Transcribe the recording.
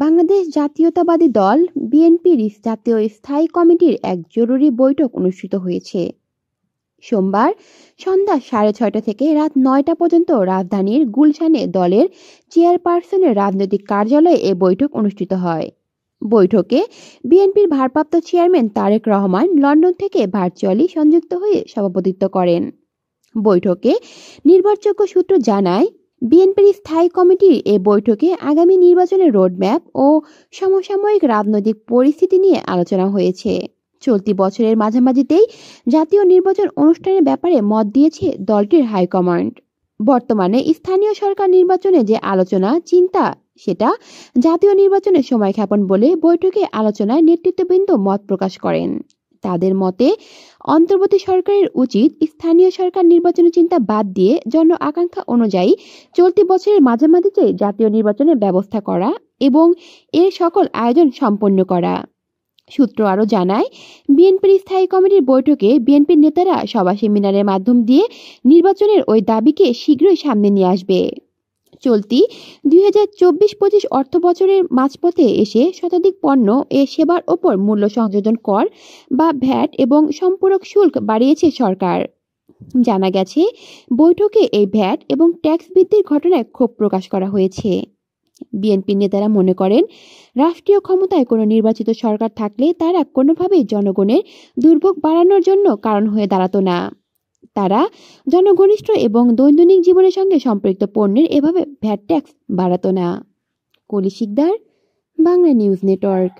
বাংলাদেশ জাতীয়তাবাদী দল বিএনপির জাতীয় স্থায়ী কমিটির এক জরুরি বৈঠক অনুষ্ঠিত হয়েছে। সোমবার সন্ধ্যা 6:30 থেকে রাত 9টা পর্যন্ত রাজধানীর গুলশানে দলের চেয়ারপারসনের রাজনৈতিক কার্যালয়ে এ বৈঠক অনুষ্ঠিত হয়। বৈঠকে বিএনপির ভারপ্রাপ্ত চেয়ারম্যান তারেক রহমান লন্ডন থেকে ভার্চুয়ালি সংযুক্ত হয়ে সভাপতিত্ব করেন। বৈঠকে নির্ভরযোগ্য সূত্র জানায়, বিএনপির স্থায়ী কমিটির এ বৈঠকে আগামী নির্বাচনের রোডম্যাপ ও সমসাময়িক রাজনৈতিক পরিস্থিতি নিয়ে আলোচনা হয়েছে। চলতি বছরের মাঝামাঝিতেই জাতীয় নির্বাচন অনুষ্ঠানের ব্যাপারে মত দিয়েছে দলটির হাইকমান্ড। বর্তমানে স্থানীয় সরকার নির্বাচনে যে আলোচনা চিন্তা, সেটা জাতীয় নির্বাচনের সময়ক্ষেপণ বলে বৈঠকে আলোচনায় নেতৃত্ববৃন্দ মত প্রকাশ করেন। তাদের মতে অন্তর্বর্তী সরকারের উচিত স্থানীয় সরকার নির্বাচনের চিন্তা বাদ দিয়ে জন আকাঙ্ক্ষা অনুযায়ী চলতি বছরের মাঝামাঝিতে জাতীয় নির্বাচনের ব্যবস্থা করা এবং এর সকল আয়োজন সম্পন্ন করা। সূত্র আরও জানায়, বিএনপির স্থায়ী কমিটির বৈঠকে বিএনপির নেতারা সভা সেমিনারের মাধ্যম দিয়ে নির্বাচনের ওই দাবিকে শীঘ্রই সামনে নিয়ে আসবে। চলতি 2024-25 অর্থ বছরের মাঝপথে এসে শতাধিক পণ্য এ সেবার ওপর মূল্য সংযোজন কর বা ভ্যাট এবং সম্পূরক শুল্ক বাড়িয়েছে সরকার। জানা গেছে, বৈঠকে এই ভ্যাট এবং ট্যাক্স বৃদ্ধির ঘটনায় ক্ষোভ প্রকাশ করা হয়েছে। বিএনপি নেতারা মনে করেন, রাষ্ট্রীয় ক্ষমতায় কোনো নির্বাচিত সরকার থাকলে তারা কোনোভাবেই জনগণের দুর্ভোগ বাড়ানোর জন্য কারণ হয়ে দাঁড়াতো না। তারা জনঘনিষ্ঠ এবং দৈনন্দিন জীবনের সঙ্গে সম্পৃক্ত পণ্যের এভাবে ভ্যাট ট্যাক্স বাড়াতো না। কলি শিকদার, বাংলা নিউজ নেটওয়ার্ক।